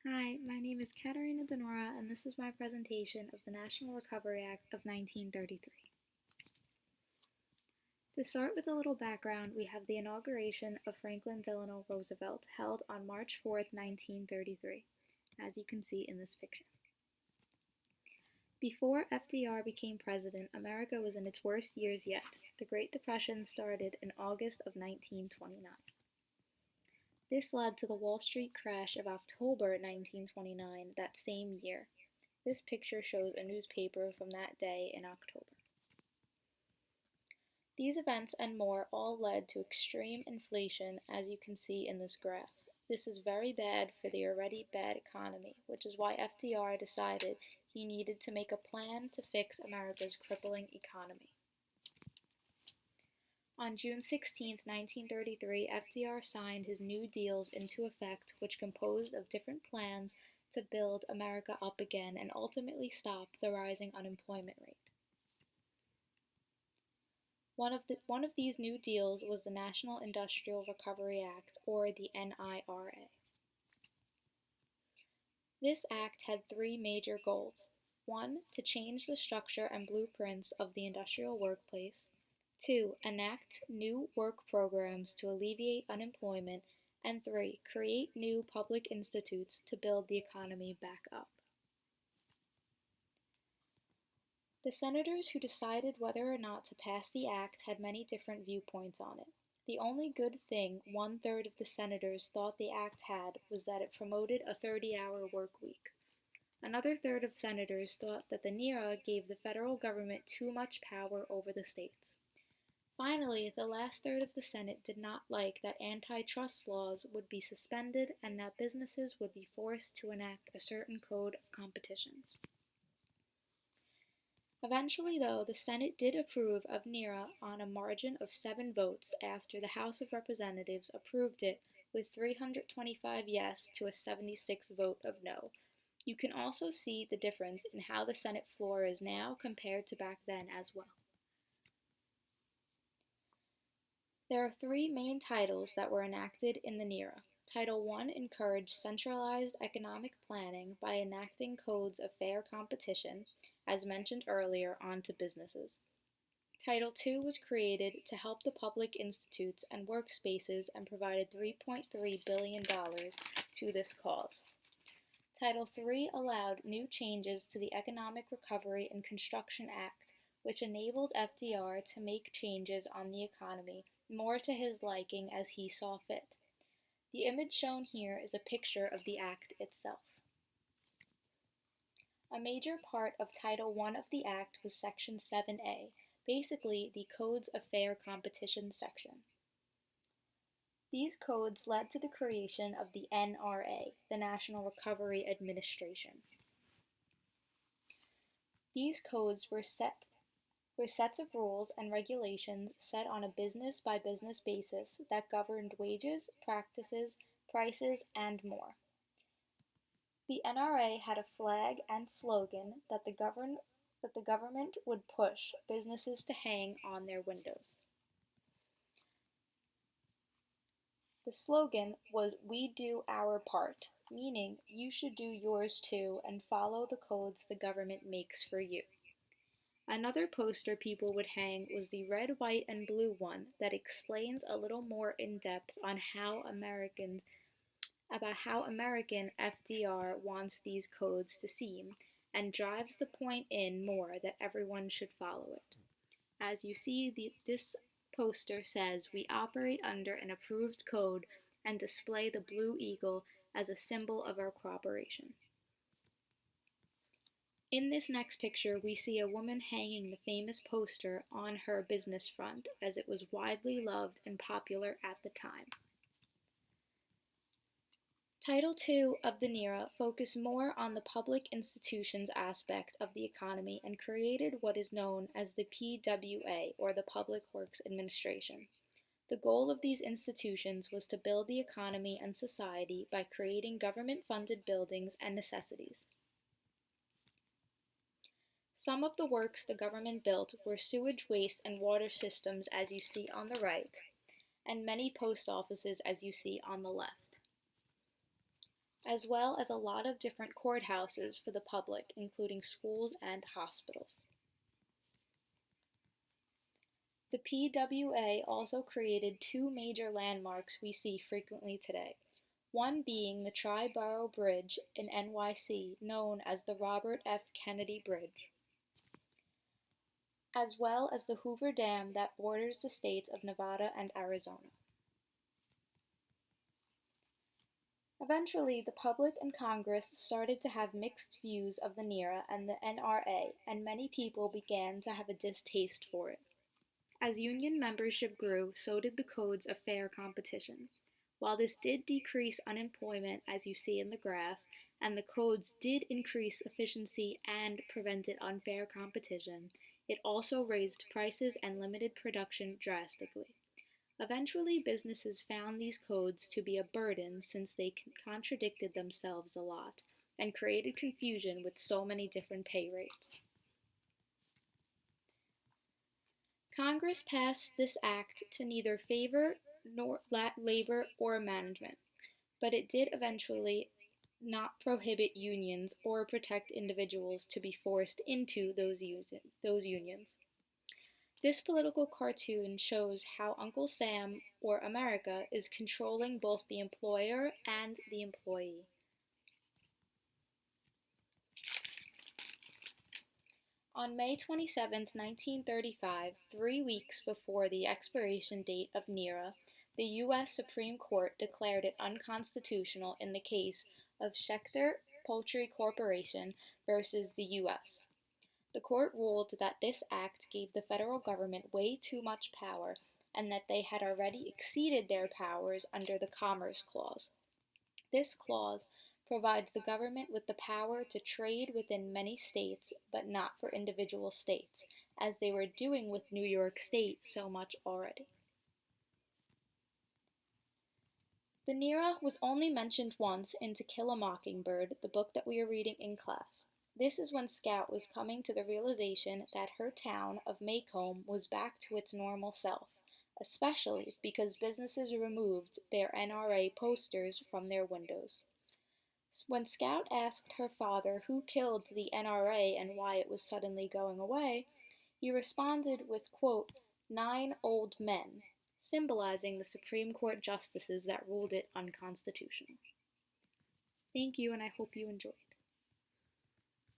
Hi, my name is Katerina and this is my presentation of the National Recovery Act of 1933. To start with a little background, we have the inauguration of Franklin Delano Roosevelt held on March 4th, 1933, as you can see in this picture. Before FDR became president, America was in its worst years yet. The Great Depression started in August of 1929. This led to the Wall Street crash of October 1929, that same year. This picture shows a newspaper from that day in October. These events and more all led to extreme inflation, as you can see in this graph. This is very bad for the already bad economy, which is why FDR decided he needed to make a plan to fix America's crippling economy. On June 16, 1933, FDR signed his New Deals into effect, which composed of different plans to build America up again and ultimately stop the rising unemployment rate. One of these new deals was the National Industrial Recovery Act, or the NIRA. This act had three major goals. 1. To change the structure and blueprints of the industrial workplace. 2. Enact new work programs to alleviate unemployment. And 3. Create new public institutes to build the economy back up. The senators who decided whether or not to pass the act had many different viewpoints on it. The only good thing one-third of the senators thought the act had was that it promoted a 30-hour work week. Another third of senators thought that the NIRA gave the federal government too much power over the states. Finally, the last third of the Senate did not like that antitrust laws would be suspended and that businesses would be forced to enact a certain code of competition. Eventually, though, the Senate did approve of NIRA on a margin of 7 votes after the House of Representatives approved it with 325 yes to a 76 vote of no. You can also see the difference in how the Senate floor is now compared to back then as well. There are three main titles that were enacted in the NIRA. Title I encouraged centralized economic planning by enacting codes of fair competition, as mentioned earlier, onto businesses. Title II was created to help the public institutes and workspaces and provided $3.3 billion to this cause. Title III allowed new changes to the Economic Recovery and Construction Act, which enabled FDR to make changes on the economy more to his liking as he saw fit. The image shown here is a picture of the act itself. A major part of Title I of the Act was Section 7A, basically the Codes of Fair Competition section. These codes led to the creation of the NRA, the National Recovery Administration. These codes were sets of rules and regulations set on a business-by-business basis that governed wages, practices, prices, and more. The NRA had a flag and slogan that the government would push businesses to hang on their windows. The slogan was "We do our part," meaning you should do yours too and follow the codes the government makes for you. Another poster people would hang was the red, white, and blue one that explains a little more in depth on how American FDR wants these codes to seem and drives the point in more that everyone should follow it. As you see, this poster says we operate under an approved code and display the blue eagle as a symbol of our cooperation. In this next picture, we see a woman hanging the famous poster on her business front, as it was widely loved and popular at the time. Title II of the NIRA focused more on the public institutions aspect of the economy and created what is known as the PWA, or the Public Works Administration. The goal of these institutions was to build the economy and society by creating government-funded buildings and necessities. Some of the works the government built were sewage, waste, and water systems, as you see on the right, and many post offices, as you see on the left. as well as a lot of different courthouses for the public, including schools and hospitals. The PWA also created two major landmarks we see frequently today, one being the Tri-Borough Bridge in NYC, known as the Robert F. Kennedy Bridge, as well as the Hoover Dam that borders the states of Nevada and Arizona. Eventually, the public and Congress started to have mixed views of the NERA and the NRA, and many people began to have a distaste for it. As union membership grew, so did the codes of fair competition. While this did decrease unemployment, as you see in the graph, and the codes did increase efficiency and prevented unfair competition, it also raised prices and limited production drastically. Eventually, businesses found these codes to be a burden since they contradicted themselves a lot and created confusion with so many different pay rates. Congress passed this act to neither favor nor labor or management, but it did eventually not prohibit unions or protect individuals to be forced into those unions. This political cartoon shows how Uncle Sam, or America, is controlling both the employer and the employee. On May 27, 1935, 3 weeks before the expiration date of NERA, the U.S. Supreme Court declared it unconstitutional in the case of Schechter Poultry Corporation versus the U.S. The court ruled that this act gave the federal government way too much power and that they had already exceeded their powers under the Commerce Clause. This clause provides the government with the power to trade within many states, but not for individual states, as they were doing with New York State so much already. The NERA was only mentioned once in To Kill a Mockingbird, the book that we are reading in class. This is when Scout was coming to the realization that her town of Maycomb was back to its normal self, especially because businesses removed their NRA posters from their windows. When Scout asked her father who killed the NRA and why it was suddenly going away, he responded with, quote, 9 old men, symbolizing the Supreme Court justices that ruled it unconstitutional. Thank you, and I hope you enjoyed.